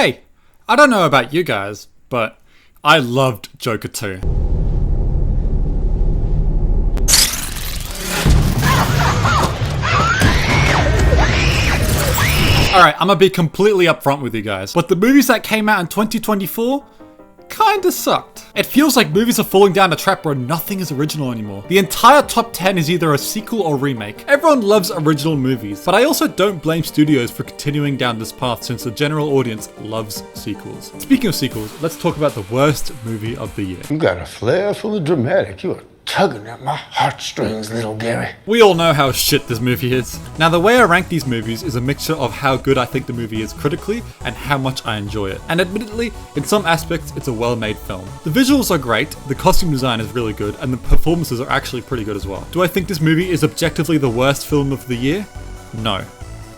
Hey, I don't know about you guys, but I loved Joker 2. Alright, I'm gonna be completely upfront with you guys, but the movies that came out in 2024 kinda sucked. It feels like movies are falling down a trap where nothing is original anymore. The entire top 10 is either a sequel or remake. Everyone loves original movies, but I also don't blame studios for continuing down this path since the general audience loves sequels. Speaking of sequels, let's talk about the worst movie of the year. You got a flair for the dramatic. You are tugging at my heartstrings, little Gary. We all know how shit this movie is. Now, the way I rank these movies is a mixture of how good I think the movie is critically and how much I enjoy it. And admittedly, in some aspects, it's a well-made film. The visuals are great, the costume design is really good, and the performances are actually pretty good as well. Do I think this movie is objectively the worst film of the year? No.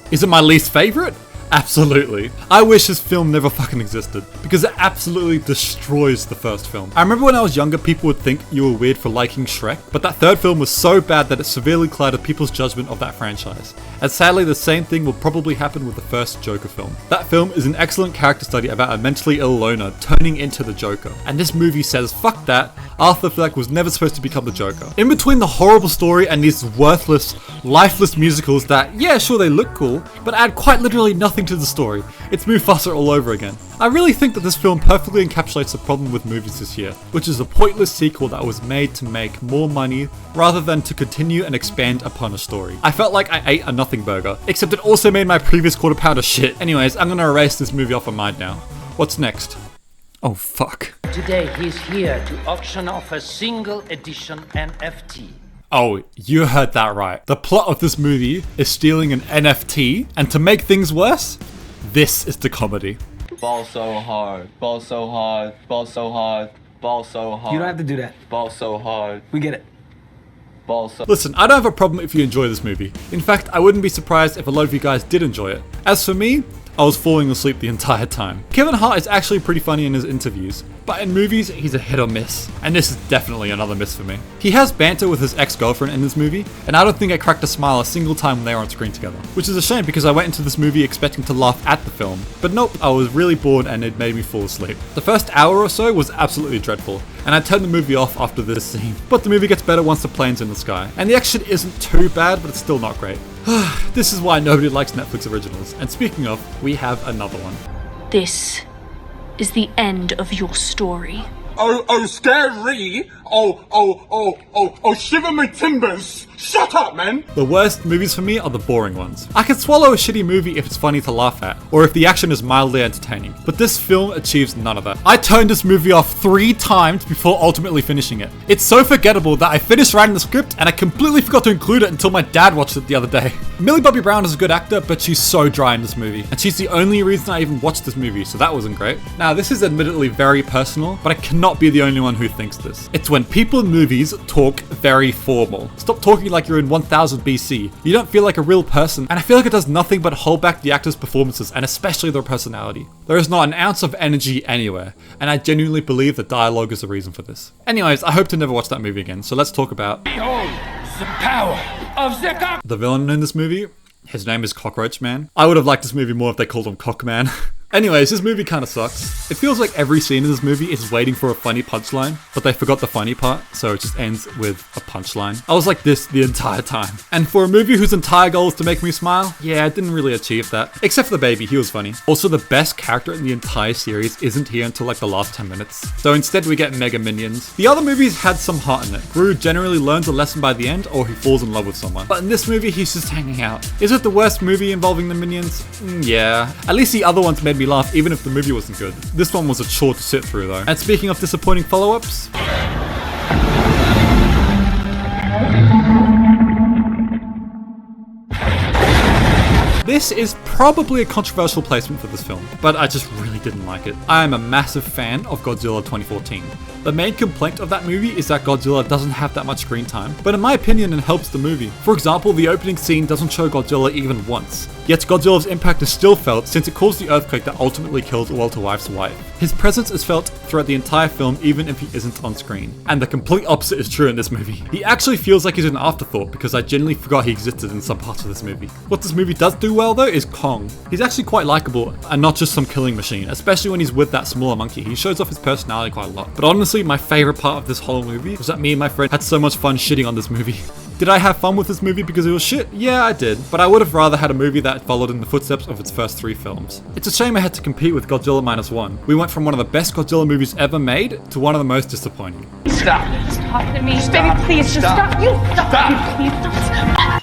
Is it my least favorite? Absolutely. I wish this film never fucking existed, because it absolutely destroys the first film. I remember when I was younger, people would think you were weird for liking Shrek, but that third film was so bad that it severely clouded people's judgment of that franchise. And sadly, the same thing will probably happen with the first Joker film. That film is an excellent character study about a mentally ill loner turning into the Joker. And this movie says, fuck that, Arthur Fleck was never supposed to become the Joker. In between the horrible story and these worthless, lifeless musicals that, yeah, sure they look cool, but add quite literally nothing to the story. It's Mufasa all over again. I really think that this film perfectly encapsulates the problem with movies this year, which is a pointless sequel that was made to make more money rather than to continue and expand upon a story. I felt like I ate a nothing burger, except it also made my previous quarter pounder shit. Anyways, I'm gonna erase this movie off my mind now. What's next? Oh fuck. Today he's here to auction off a single edition NFT. Oh, you heard that right. The plot of this movie is stealing an NFT, and to make things worse, this is the comedy. Ball so hard, ball so hard, ball so hard, ball so hard. You don't have to do that. Ball so hard. We get it. Ball so. Listen, I don't have a problem if you enjoy this movie. In fact, I wouldn't be surprised if a lot of you guys did enjoy it. As for me, I was falling asleep the entire time. Kevin Hart is actually pretty funny in his interviews, but in movies, he's a hit or miss. And this is definitely another miss for me. He has banter with his ex-girlfriend in this movie, and I don't think I cracked a smile a single time when they were on screen together. Which is a shame because I went into this movie expecting to laugh at the film. But nope, I was really bored and it made me fall asleep. The first hour or so was absolutely dreadful, and I turned the movie off after this scene. But the movie gets better once the plane's in the sky. And the action isn't too bad, but it's still not great. This is why nobody likes Netflix originals. And speaking of, we have another one. This is the end of your story. Oh, scary! Oh, shiver my timbers! Shut up, man! The worst movies for me are the boring ones. I can swallow a shitty movie if it's funny to laugh at, or if the action is mildly entertaining, but this film achieves none of that. I turned this movie off 3 times before ultimately finishing it. It's so forgettable that I finished writing the script and I completely forgot to include it until my dad watched it the other day. Millie Bobby Brown is a good actor, but she's so dry in this movie, and she's the only reason I even watched this movie, so that wasn't great. Now, this is admittedly very personal, but I cannot be the only one who thinks this. It's when people in movies talk very formal. Stop talking like you're in 1000 BC. You don't feel like a real person, and I feel like it does nothing but hold back the actors' performances, and especially their personality. There is not an ounce of energy anywhere, and I genuinely believe that dialogue is the reason for this. Anyways, I hope to never watch that movie again, so let's talk about Behold the power of the cock. the villain in this movie. His name is Cockroach Man. I would have liked this movie more if they called him Cockman. Anyways, this movie kind of sucks. It feels like every scene in this movie is waiting for a funny punchline, but they forgot the funny part, so it just ends with a punchline. I was like this the entire time. And for a movie whose entire goal is to make me smile, yeah, it didn't really achieve that. Except for the baby, he was funny. Also, the best character in the entire series isn't here until like the last 10 minutes. So instead we get mega minions. The other movies had some heart in it. Gru generally learns a lesson by the end, or he falls in love with someone. But in this movie, he's just hanging out. Is it the worst movie involving the minions? Yeah. At least the other ones made me laugh even if the movie wasn't good. This one was a chore to sit through though. And speaking of disappointing follow-ups, this is probably a controversial placement for this film, but I just really didn't like it. I am a massive fan of Godzilla 2014. The main complaint of that movie is that Godzilla doesn't have that much screen time, but in my opinion it helps the movie. For example, the opening scene doesn't show Godzilla even once, yet Godzilla's impact is still felt since it caused the earthquake that ultimately killed Walter White's wife. His presence is felt throughout the entire film even if he isn't on screen. And the complete opposite is true in this movie. He actually feels like he's an afterthought because I genuinely forgot he existed in some parts of this movie. What this movie does do well though is Kong. He's actually quite likable and not just some killing machine, especially when he's with that smaller monkey. He shows off his personality quite a lot. But honestly, my favorite part of this whole movie was that me and my friend had so much fun shitting on this movie. Did I have fun with this movie because it was shit? Yeah, I did. But I would have rather had a movie that followed in the footsteps of its first 3 films. It's a shame I had to compete with Godzilla Minus One. We went from one of the best Godzilla movies ever made to one of the most disappointing. Stop. Stop to me. Baby, please, just stop. You stop. Please stop.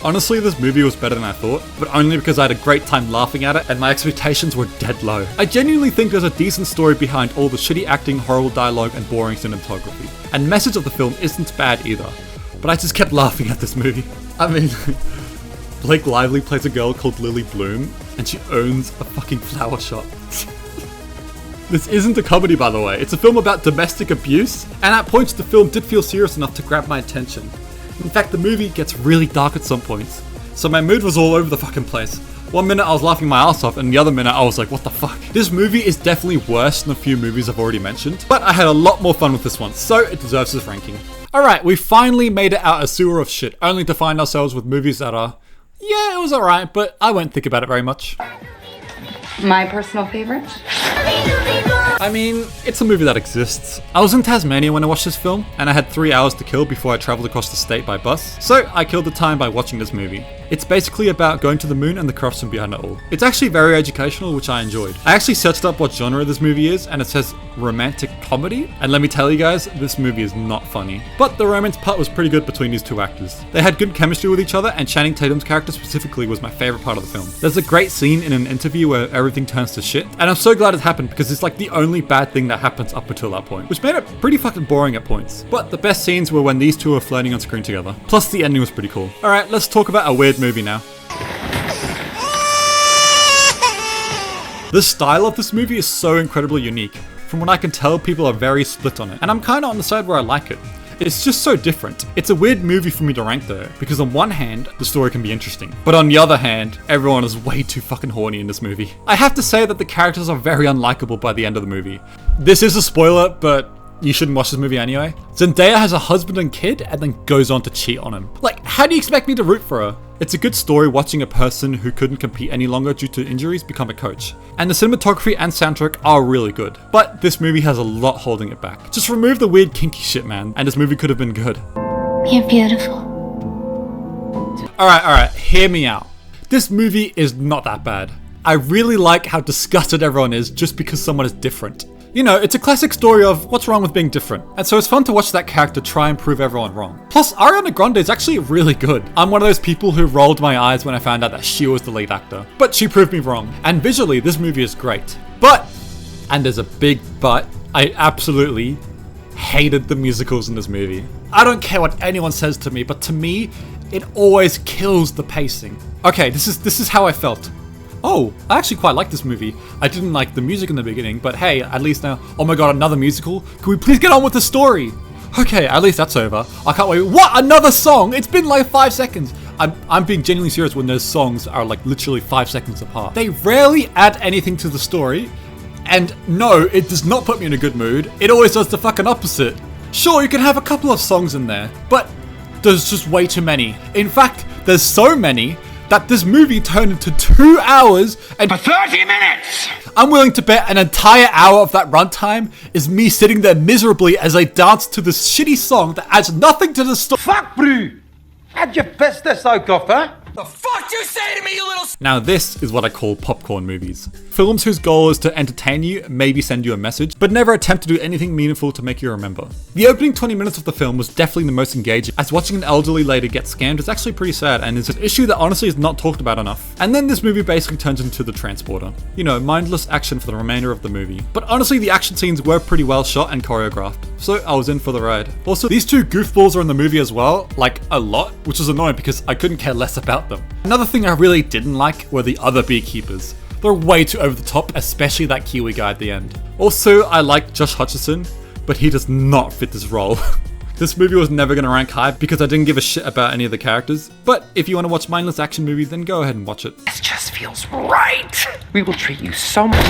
Honestly, this movie was better than I thought, but only because I had a great time laughing at it and my expectations were dead low. I genuinely think there's a decent story behind all the shitty acting, horrible dialogue, and boring cinematography. And the message of the film isn't bad either, but I just kept laughing at this movie. I mean, Blake Lively plays a girl called Lily Bloom, and she owns a fucking flower shop. This isn't a comedy, by the way. It's a film about domestic abuse, and at points the film did feel serious enough to grab my attention. In fact, the movie gets really dark at some points, so my mood was all over the fucking place. One minute I was laughing my ass off, and the other minute I was like, what the fuck? This movie is definitely worse than a few movies I've already mentioned, but I had a lot more fun with this one, so it deserves this ranking. Alright, we finally made it out a sewer of shit, only to find ourselves with movies that are, yeah, it was alright, but I won't think about it very much. My personal favorite? I mean, it's a movie that exists. I was in Tasmania when I watched this film, and I had 3 hours to kill before I travelled across the state by bus, so I killed the time by watching this movie. It's basically about going to the moon and the corruption behind it all. It's actually very educational, which I enjoyed. I actually searched up what genre this movie is, and it says romantic comedy, and let me tell you guys, this movie is not funny. But the romance part was pretty good between these two actors. They had good chemistry with each other, and Channing Tatum's character specifically was my favourite part of the film. There's a great scene in an interview where everything turns to shit, and I'm so glad it happened because it's like the only bad thing that happens up until that point, which made it pretty fucking boring at points. But the best scenes were when these two were flirting on screen together. Plus the ending was pretty cool. Alright, let's talk about a weird movie now. The style of this movie is so incredibly unique. From what I can tell, people are very split on it, and I'm kinda on the side where I like it. It's just so different. It's a weird movie for me to rank though, because on one hand, the story can be interesting, but on the other hand, everyone is way too fucking horny in this movie. I have to say that the characters are very unlikable by the end of the movie. This is a spoiler, but you shouldn't watch this movie anyway. Zendaya has a husband and kid and then goes on to cheat on him. Like, how do you expect me to root for her? It's a good story watching a person who couldn't compete any longer due to injuries become a coach. And the cinematography and soundtrack are really good. But this movie has a lot holding it back. Just remove the weird kinky shit, man, and this movie could have been good. You're beautiful. Alright, hear me out. This movie is not that bad. I really like how disgusted everyone is just because someone is different. You know, it's a classic story of what's wrong with being different. And so it's fun to watch that character try and prove everyone wrong. Plus, Ariana Grande is actually really good. I'm one of those people who rolled my eyes when I found out that she was the lead actor. But she proved me wrong. And visually, this movie is great. But, and there's a big but, I absolutely hated the musicals in this movie. I don't care what anyone says to me, but to me, it always kills the pacing. Okay, this is how I felt. Oh, I actually quite like this movie. I didn't like the music in the beginning, but hey, at least now, oh my god, another musical? Can we please get on with the story? Okay, at least that's over. I can't wait. What? Another song? It's been like 5 seconds. I'm being genuinely serious when those songs are like literally 5 seconds apart. They rarely add anything to the story, and no, it does not put me in a good mood. It always does the fucking opposite. Sure, you can have a couple of songs in there, but there's just way too many. In fact, there's so many that this movie turned into 2 hours and 30 minutes! I'm willing to bet an entire hour of that runtime is me sitting there miserably as I dance to this shitty song that adds nothing to the story. Fuck, bro! How'd you piss this out off, huh? The fuck you say to me, you little Now this is what I call popcorn movies. Films whose goal is to entertain you, maybe send you a message, but never attempt to do anything meaningful to make you remember. The opening 20 minutes of the film was definitely the most engaging, as watching an elderly lady get scammed is actually pretty sad and is an issue that honestly is not talked about enough. And then this movie basically turns into The Transporter. You know, mindless action for the remainder of the movie. But honestly, the action scenes were pretty well shot and choreographed, so I was in for the ride. Also, these two goofballs are in the movie as well, like a lot, which was annoying because I couldn't care less about them. Another thing I really didn't like were the other beekeepers. They're way too over the top, especially that Kiwi guy at the end. Also, I like Josh Hutcherson, but he does not fit this role. This movie was never going to rank high because I didn't give a shit about any of the characters. But if you want to watch mindless action movies, then go ahead and watch it. This just feels right. We will treat you so much.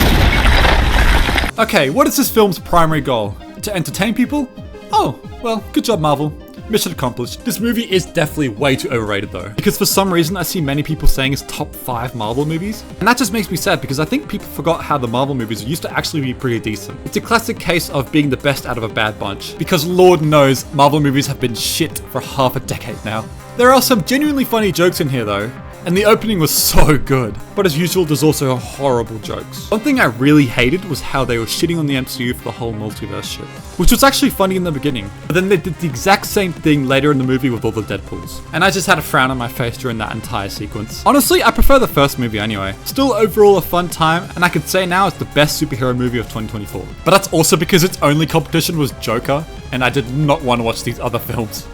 Okay, what is this film's primary goal? To entertain people? Oh, well, good job, Marvel. Mission accomplished. This movie is definitely way too overrated though, because for some reason I see many people saying it's top 5 Marvel movies, and that just makes me sad because I think people forgot how the Marvel movies used to actually be pretty decent. It's a classic case of being the best out of a bad bunch, because Lord knows Marvel movies have been shit for half a decade now. There are some genuinely funny jokes in here though, and the opening was so good. But as usual, there's also horrible jokes. One thing I really hated was how they were shitting on the MCU for the whole multiverse shit, which was actually funny in the beginning, but then they did the exact same thing later in the movie with all the Deadpools. And I just had a frown on my face during that entire sequence. Honestly, I prefer the first movie anyway. Still overall a fun time, and I could say now it's the best superhero movie of 2024. But that's also because its only competition was Joker, and I did not want to watch these other films.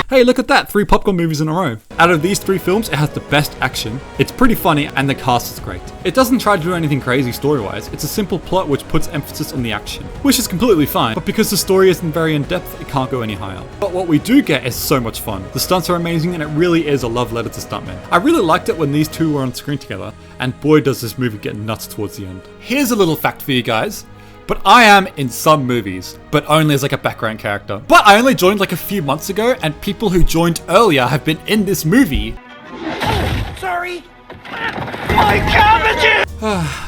Hey, look at that, 3 popcorn movies in a row. Out of these 3 films, it has the best action. It's pretty funny and the cast is great. It doesn't try to do anything crazy story-wise. It's a simple plot which puts emphasis on the action, which is completely fine, but because the story isn't very in-depth, it can't go any higher. But what we do get is so much fun. The stunts are amazing and it really is a love letter to stuntmen. I really liked it when these two were on screen together, and boy does this movie get nuts towards the end. Here's a little fact for you guys. But I am in some movies, but only as like a background character. But I only joined like a few months ago, and people who joined earlier have been in this movie. Sorry. My cabbages!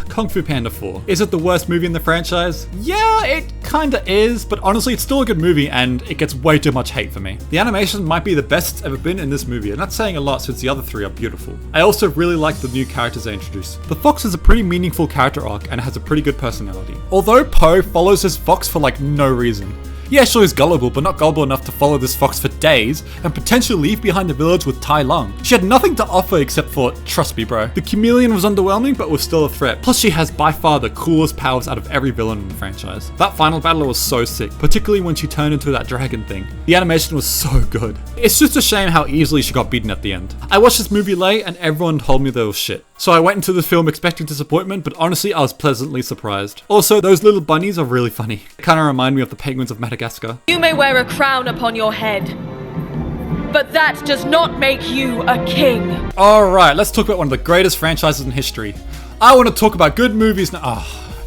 Kung Fu Panda 4. Is it the worst movie in the franchise? Yeah, it kinda is, but honestly it's still a good movie and it gets way too much hate for me. The animation might be the best it's ever been in this movie, and that's saying a lot since the other 3 are beautiful. I also really like the new characters they introduced. The Fox is a pretty meaningful character arc and has a pretty good personality. Although Po follows his fox for like no reason. Yeah, sure he's gullible, but not gullible enough to follow this fox for days and potentially leave behind the village with Tai Lung. She had nothing to offer except for, trust me bro. The chameleon was underwhelming, but was still a threat. Plus she has by far the coolest powers out of every villain in the franchise. That final battle was so sick, particularly when she turned into that dragon thing. The animation was so good. It's just a shame how easily she got beaten at the end. I watched this movie late and everyone told me they was shit. So I went into this film expecting disappointment, but honestly I was pleasantly surprised. Also, those little bunnies are really funny. They kinda remind me of the penguins of Madagascar. You may wear a crown upon your head, but that does not make you a king. Alright, let's talk about one of the greatest franchises in history. I want to talk about good movies now.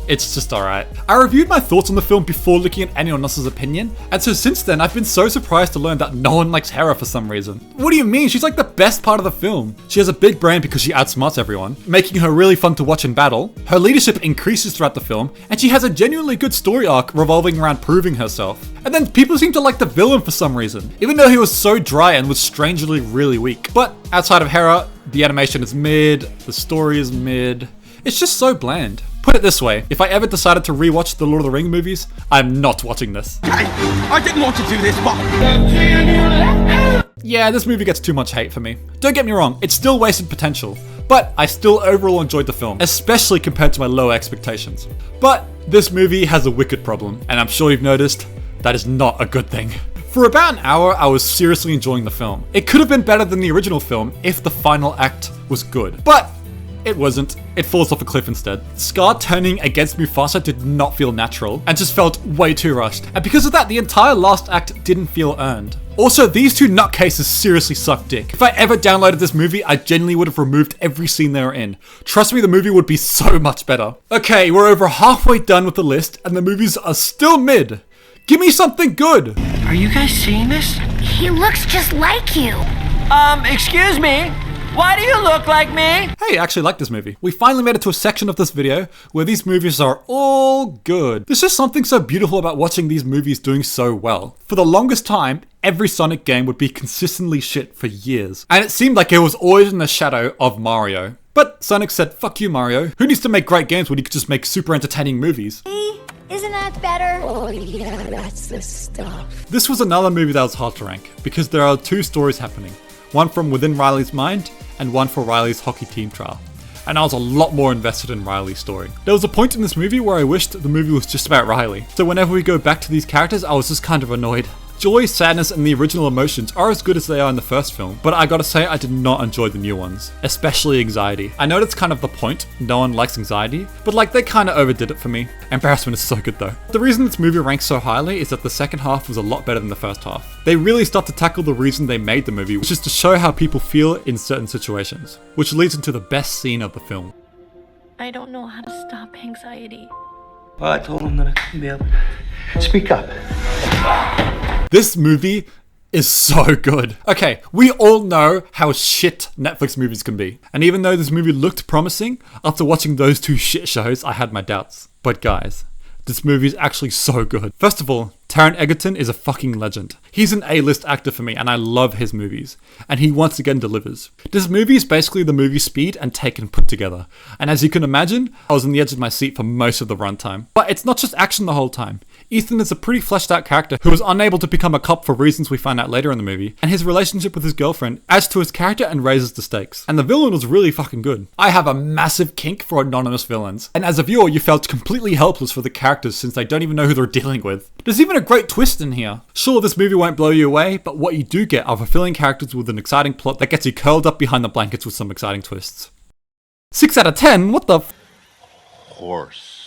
It's just alright. I reviewed my thoughts on the film before looking at anyone else's opinion, and so since then I've been so surprised to learn that no one likes Hera for some reason. What do you mean? She's like the best part of the film. She has a big brain because she outsmarts everyone, making her really fun to watch in battle. Her leadership increases throughout the film, and she has a genuinely good story arc revolving around proving herself. And then people seem to like the villain for some reason, even though he was so dry and was strangely really weak. But outside of Hera, the animation is mid, the story is mid. It's just so bland. Put it this way, if I ever decided to rewatch the Lord of the Rings movies, I'm not watching this. I didn't want to do this, but... Yeah, this movie gets too much hate for me. Don't get me wrong, it's still wasted potential, but I still overall enjoyed the film, especially compared to my low expectations. But this movie has a wicked problem, and I'm sure you've noticed, that is not a good thing. For about an hour, I was seriously enjoying the film. It could have been better than the original film if the final act was good, but it wasn't. It falls off a cliff instead. Scar turning against Mufasa did not feel natural and just felt way too rushed. And because of that, the entire last act didn't feel earned. Also, these two nutcases seriously suck dick. If I ever downloaded this movie, I genuinely would have removed every scene they were in. Trust me, the movie would be so much better. Okay, we're over halfway done with the list and the movies are still mid. Give me something good. Are you guys seeing this? He looks just like you. Excuse me? Why do you look like me? Hey, I actually like this movie. We finally made it to a section of this video where these movies are all good. There's just something so beautiful about watching these movies doing so well. For the longest time, every Sonic game would be consistently shit for years. And it seemed like it was always in the shadow of Mario. But Sonic said, fuck you, Mario. Who needs to make great games when you could just make super entertaining movies? Isn't that better? Oh yeah, that's the stuff. This was another movie that was hard to rank because there are 2 stories happening. One from within Riley's mind, and one for Riley's hockey team trial. And I was a lot more invested in Riley's story. There was a point in this movie where I wished the movie was just about Riley. So whenever we go back to these characters, I was just kind of annoyed. Joy, sadness, and the original emotions are as good as they are in the first film, but I gotta say I did not enjoy the new ones, especially anxiety. I know that's kind of the point, no one likes anxiety, but like they kinda overdid it for me. Embarrassment is so good though. The reason this movie ranks so highly is that the second half was a lot better than the first half. They really start to tackle the reason they made the movie, which is to show how people feel in certain situations, which leads into the best scene of the film. I don't know how to stop anxiety. Well, I told him that I couldn't be able to speak up. This movie is so good. Okay, we all know how shit Netflix movies can be. And even though this movie looked promising, after watching those two shit shows, I had my doubts. But guys, this movie is actually so good. First of all, Taron Egerton is a fucking legend. He's an A-list actor for me and I love his movies. And he once again delivers. This movie is basically the movie Speed and Taken put together. And as you can imagine, I was on the edge of my seat for most of the runtime. But it's not just action the whole time. Ethan is a pretty fleshed out character who was unable to become a cop for reasons we find out later in the movie, and his relationship with his girlfriend adds to his character and raises the stakes. And the villain was really fucking good. I have a massive kink for anonymous villains, and as a viewer you felt completely helpless for the characters since they don't even know who they're dealing with. There's even a great twist in here. Sure, this movie won't blow you away, but what you do get are fulfilling characters with an exciting plot that gets you curled up behind the blankets with some exciting twists. 6 out of 10? What the Horse.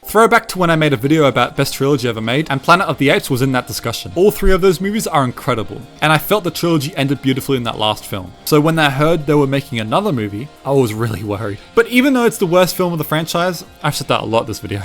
Throwback to when I made a video about best trilogy ever made, and Planet of the Apes was in that discussion. All three of those movies are incredible, and I felt the trilogy ended beautifully in that last film. So when I heard they were making another movie, I was really worried. But even though it's the worst film of the franchise, I've said that a lot this video,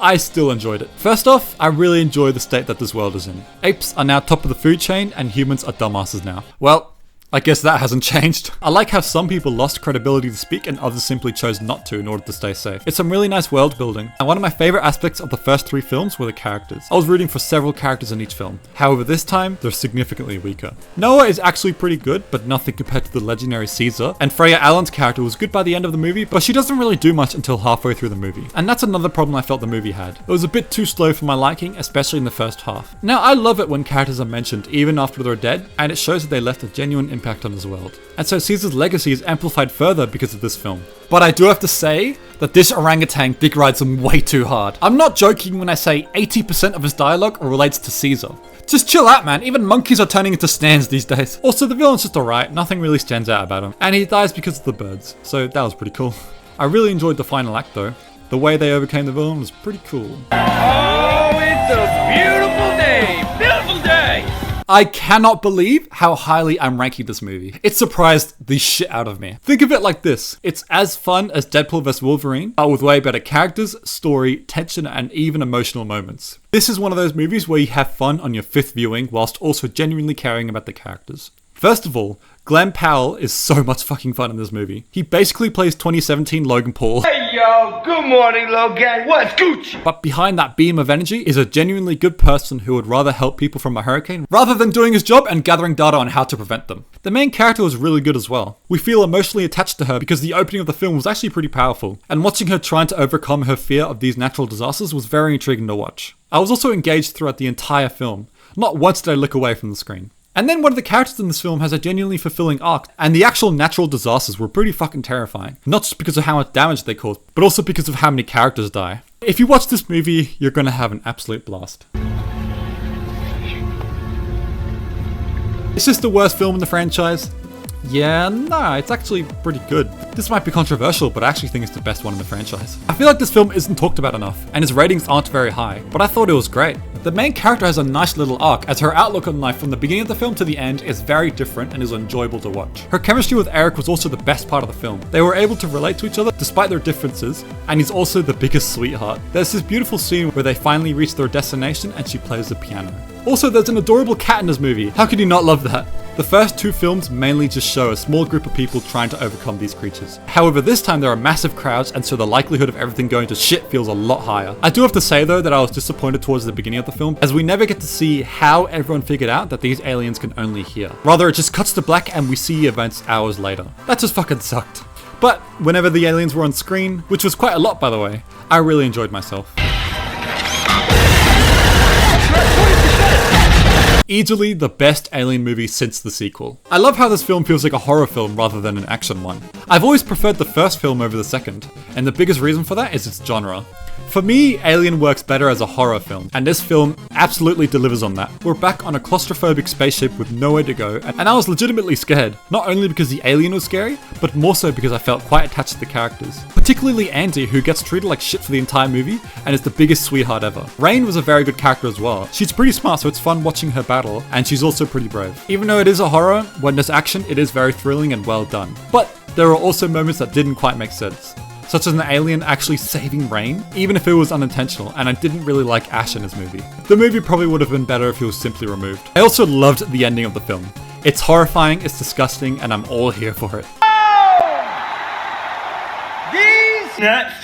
I still enjoyed it. First off, I really enjoy the state that this world is in. Apes are now top of the food chain, and humans are dumbasses now. Well, I guess that hasn't changed. I like how some people lost credibility to speak and others simply chose not to in order to stay safe. It's some really nice world building, and one of my favourite aspects of the first three films were the characters. I was rooting for several characters in each film. However, this time, they're significantly weaker. Noah is actually pretty good, but nothing compared to the legendary Caesar, and Freya Allen's character was good by the end of the movie, but she doesn't really do much until halfway through the movie. And that's another problem I felt the movie had. It was a bit too slow for my liking, especially in the first half. Now, I love it when characters are mentioned even after they're dead, and it shows that they left a genuine impact on his world. And so Caesar's legacy is amplified further because of this film. But I do have to say that this orangutan dick rides him way too hard. I'm not joking when I say 80% of his dialogue relates to Caesar. Just chill out, man. Even monkeys are turning into stands these days. Also, the villain's just alright. Nothing really stands out about him. And he dies because of the birds. So that was pretty cool. I really enjoyed the final act though. The way they overcame the villain was pretty cool. Oh, it's a beautiful day! Beautiful day! I cannot believe how highly I'm ranking this movie. It surprised the shit out of me. Think of it like this. It's as fun as Deadpool vs Wolverine, but with way better characters, story, tension, and even emotional moments. This is one of those movies where you have fun on your fifth viewing whilst also genuinely caring about the characters. First of all, Glenn Powell is so much fucking fun in this movie. He basically plays 2017 Logan Paul. Hey yo, good morning, Logan. What's Gucci? But behind that beam of energy is a genuinely good person who would rather help people from a hurricane rather than doing his job and gathering data on how to prevent them. The main character was really good as well. We feel emotionally attached to her because the opening of the film was actually pretty powerful, and watching her trying to overcome her fear of these natural disasters was very intriguing to watch. I was also engaged throughout the entire film. Not once did I look away from the screen. And then one of the characters in this film has a genuinely fulfilling arc, and the actual natural disasters were pretty fucking terrifying. Not just because of how much damage they caused, but also because of how many characters die. If you watch this movie, you're gonna have an absolute blast. Is this the worst film in the franchise? Yeah, no, it's actually pretty good. This might be controversial, but I actually think it's the best one in the franchise. I feel like this film isn't talked about enough, and its ratings aren't very high, but I thought it was great. The main character has a nice little arc, as her outlook on life from the beginning of the film to the end is very different and is enjoyable to watch. Her chemistry with Eric was also the best part of the film. They were able to relate to each other despite their differences, and he's also the biggest sweetheart. There's this beautiful scene where they finally reach their destination and she plays the piano. Also, there's an adorable cat in this movie. How could you not love that? The first two films mainly just show a small group of people trying to overcome these creatures. However, this time there are massive crowds, and so the likelihood of everything going to shit feels a lot higher. I do have to say though that I was disappointed towards the beginning of the film, as we never get to see how everyone figured out that these aliens can only hear. Rather, it just cuts to black and we see events hours later. That just fucking sucked. But whenever the aliens were on screen, which was quite a lot by the way, I really enjoyed myself. Easily the best Alien movie since the sequel. I love how this film feels like a horror film rather than an action one. I've always preferred the first film over the second, and the biggest reason for that is its genre. For me, Alien works better as a horror film, and this film absolutely delivers on that. We're back on a claustrophobic spaceship with nowhere to go, and I was legitimately scared. Not only because the alien was scary, but more so because I felt quite attached to the characters. Particularly Andy, who gets treated like shit for the entire movie, and is the biggest sweetheart ever. Rain was a very good character as well. She's pretty smart, so it's fun watching her battle, and she's also pretty brave. Even though it is a horror, when there's action, it is very thrilling and well done. But there are also moments that didn't quite make sense. Such as an alien actually saving Rain, even if it was unintentional, and I didn't really like Ash in his movie. The movie probably would have been better if he was simply removed. I also loved the ending of the film. It's horrifying, it's disgusting, and I'm all here for it. These nuts.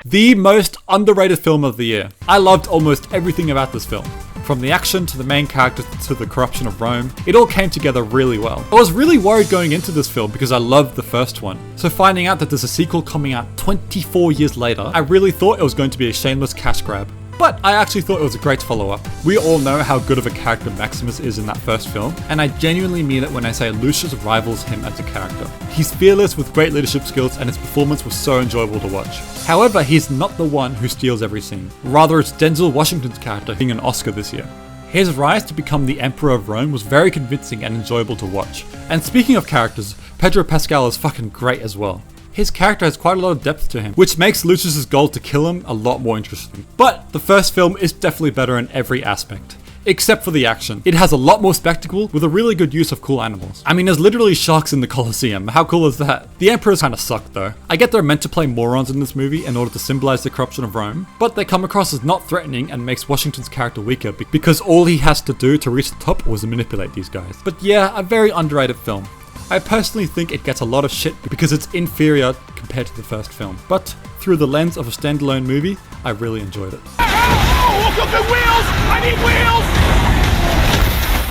The most underrated film of the year. I loved almost everything about this film. From the action to the main character to the corruption of Rome, it all came together really well. I was really worried going into this film because I loved the first one. So finding out that there's a sequel coming out 24 years later, I really thought it was going to be a shameless cash grab. But I actually thought it was a great follow-up. We all know how good of a character Maximus is in that first film, and I genuinely mean it when I say Lucius rivals him as a character. He's fearless with great leadership skills, and his performance was so enjoyable to watch. However, he's not the one who steals every scene. Rather, it's Denzel Washington's character getting an Oscar this year. His rise to become the Emperor of Rome was very convincing and enjoyable to watch. And speaking of characters, Pedro Pascal is fucking great as well. His character has quite a lot of depth to him, which makes Lucius's goal to kill him a lot more interesting. But the first film is definitely better in every aspect. Except for the action. It has a lot more spectacle with a really good use of cool animals. I mean, there's literally sharks in the Colosseum. How cool is that? The emperors kind of suck though. I get they're meant to play morons in this movie in order to symbolize the corruption of Rome, but they come across as not threatening and makes Washington's character weaker because all he has to do to reach the top was manipulate these guys. But yeah, a very underrated film. I personally think it gets a lot of shit because it's inferior compared to the first film. But through the lens of a standalone movie, I really enjoyed it. I need wheels!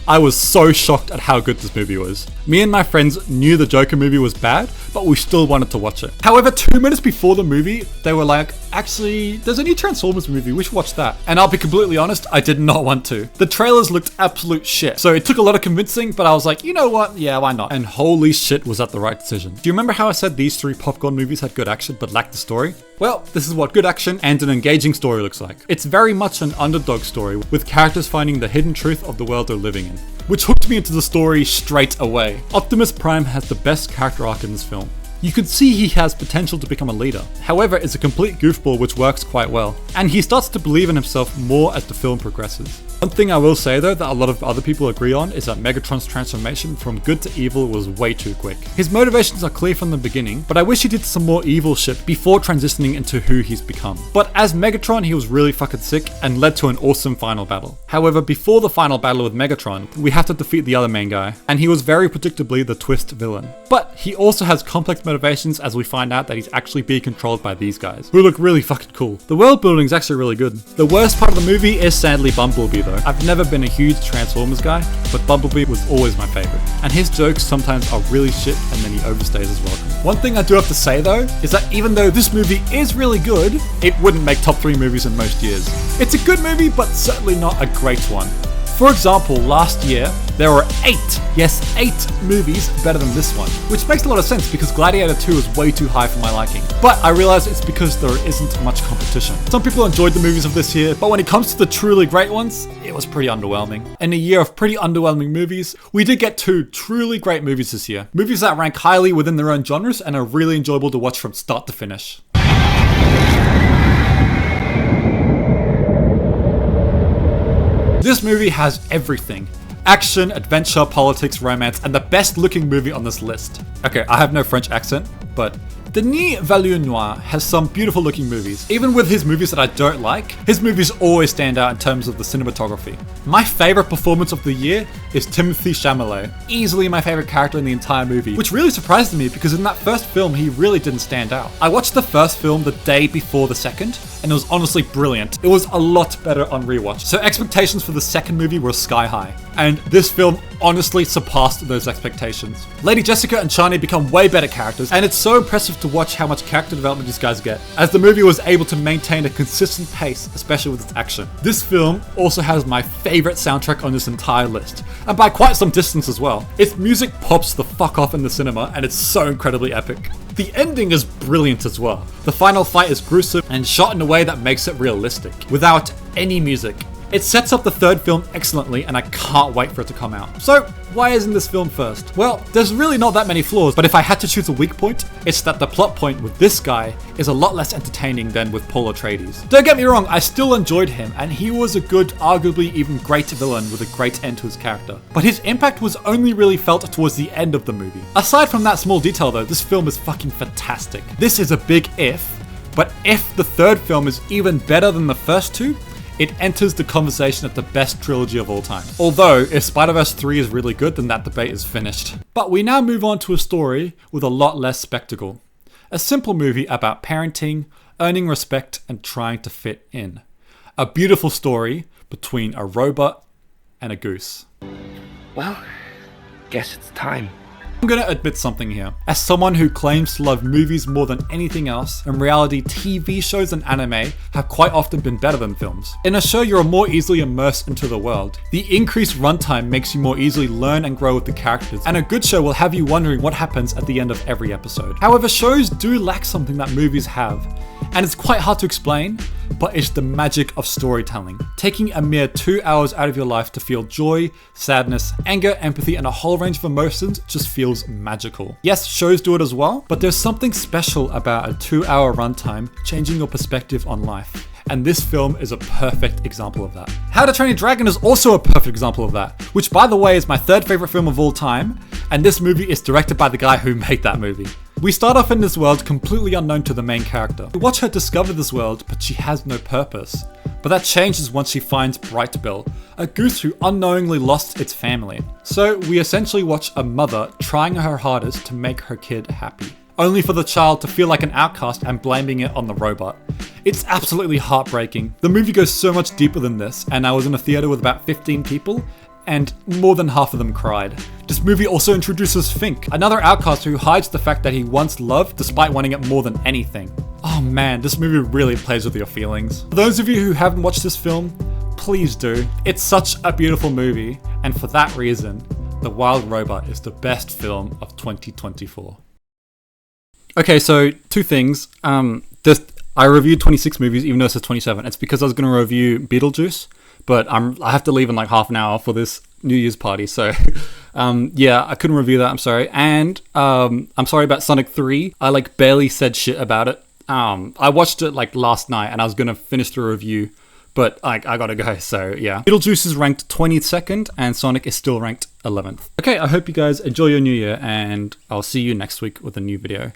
I was so shocked at how good this movie was. Me and my friends knew the Joker movie was bad, but we still wanted to watch it. However, 2 minutes before the movie, they were like, actually, there's a new Transformers movie, we should watch that. And I'll be completely honest, I did not want to. The trailers looked absolute shit, so it took a lot of convincing, but I was like, you know what, yeah, why not? And holy shit, was that the right decision. Do you remember how I said these 3 popcorn movies had good action but lacked the story? Well, this is what good action and an engaging story looks like. It's very much an underdog story, with characters finding the hidden truth of the world they're living in, which hooked me into the story straight away. Optimus Prime has the best character arc in this film. You can see he has potential to become a leader. However, it's a complete goofball which works quite well. And he starts to believe in himself more as the film progresses. One thing I will say though that a lot of other people agree on is that Megatron's transformation from good to evil was way too quick. His motivations are clear from the beginning, but I wish he did some more evil shit before transitioning into who he's become. But as Megatron, he was really fucking sick and led to an awesome final battle. However, before the final battle with Megatron, we have to defeat the other main guy, and he was very predictably the twist villain. But he also has complex motivations as we find out that he's actually being controlled by these guys, who look really fucking cool. The world building is actually really good. The worst part of the movie is sadly Bumblebee though. I've never been a huge Transformers guy, but Bumblebee was always my favorite. And his jokes sometimes are really shit and then he overstays his welcome. One thing I do have to say though, is that even though this movie is really good, it wouldn't make top 3 movies in most years. It's a good movie, but certainly not a great one. For example, last year, there were 8 movies better than this one, which makes a lot of sense because Gladiator 2 is way too high for my liking. But I realize it's because there isn't much competition. Some people enjoyed the movies of this year, but when it comes to the truly great ones, it was pretty underwhelming. In a year of pretty underwhelming movies, we did get 2 truly great movies this year. Movies that rank highly within their own genres and are really enjoyable to watch from start to finish. This movie has everything. Action, adventure, politics, romance, and the best looking movie on this list. Okay, I have no French accent, but Denis Villeneuve has some beautiful looking movies. Even with his movies that I don't like, his movies always stand out in terms of the cinematography. My favorite performance of the year is Timothée Chalamet, easily my favorite character in the entire movie, which really surprised me because in that first film he really didn't stand out. I watched the first film the day before the second, and it was honestly brilliant. It was a lot better on rewatch, so expectations for the second movie were sky high. And this film honestly surpassed those expectations. Lady Jessica and Chani become way better characters, and it's so impressive to watch how much character development these guys get, as the movie was able to maintain a consistent pace, especially with its action. This film also has my favorite soundtrack on this entire list, and by quite some distance as well. Its music pops the fuck off in the cinema, and it's so incredibly epic. The ending is brilliant as well. The final fight is gruesome and shot in a way that makes it realistic, without any music. It sets up the third film excellently, and I can't wait for it to come out. So, why isn't this film first? Well, there's really not that many flaws, but if I had to choose a weak point, it's that the plot point with this guy is a lot less entertaining than with Paul Atreides. Don't get me wrong, I still enjoyed him, and he was a good, arguably even great villain with a great end to his character. But his impact was only really felt towards the end of the movie. Aside from that small detail though, this film is fucking fantastic. This is a big if, but if the third film is even better than the first two, it enters the conversation of the best trilogy of all time. Although, if Spider-Verse 3 is really good, then that debate is finished. But we now move on to a story with a lot less spectacle. A simple movie about parenting, earning respect, and trying to fit in. A beautiful story between a robot and a goose. Well, guess it's time. I'm gonna admit something here. As someone who claims to love movies more than anything else, in reality TV shows and anime have quite often been better than films. In a show you're more easily immersed into the world. The increased runtime makes you more easily learn and grow with the characters, and a good show will have you wondering what happens at the end of every episode. However, shows do lack something that movies have, and it's quite hard to explain, but it's the magic of storytelling. Taking a mere 2 hours out of your life to feel joy, sadness, anger, empathy, and a whole range of emotions just feels magical. Yes, shows do it as well, but there's something special about a 2-hour runtime changing your perspective on life. And this film is a perfect example of that. How to Train Your Dragon is also a perfect example of that, which by the way is my third favorite film of all time, and this movie is directed by the guy who made that movie. We start off in this world completely unknown to the main character. We watch her discover this world, but she has no purpose. But that changes once she finds Brightbill, a goose who unknowingly lost its family. So we essentially watch a mother trying her hardest to make her kid happy, only for the child to feel like an outcast and blaming it on the robot. It's absolutely heartbreaking. The movie goes so much deeper than this, and I was in a theater with about 15 people, and more than half of them cried. This movie also introduces Fink, another outcast who hides the fact that he wants love despite wanting it more than anything. Oh man, this movie really plays with your feelings. For those of you who haven't watched this film, please do. It's such a beautiful movie, and for that reason, The Wild Robot is the best film of 2024. Okay, so two things. I reviewed 26 movies, even though it says 27. It's because I was going to review Beetlejuice, but I have to leave in like half an hour for this New Year's party, so yeah, I couldn't review that, I'm sorry. And I'm sorry about Sonic 3. I like barely said shit about it. I watched it like last night, and I was going to finish the review, but I gotta go, so yeah. Beetlejuice is ranked 22nd, and Sonic is still ranked 11th. Okay, I hope you guys enjoy your new year, and I'll see you next week with a new video.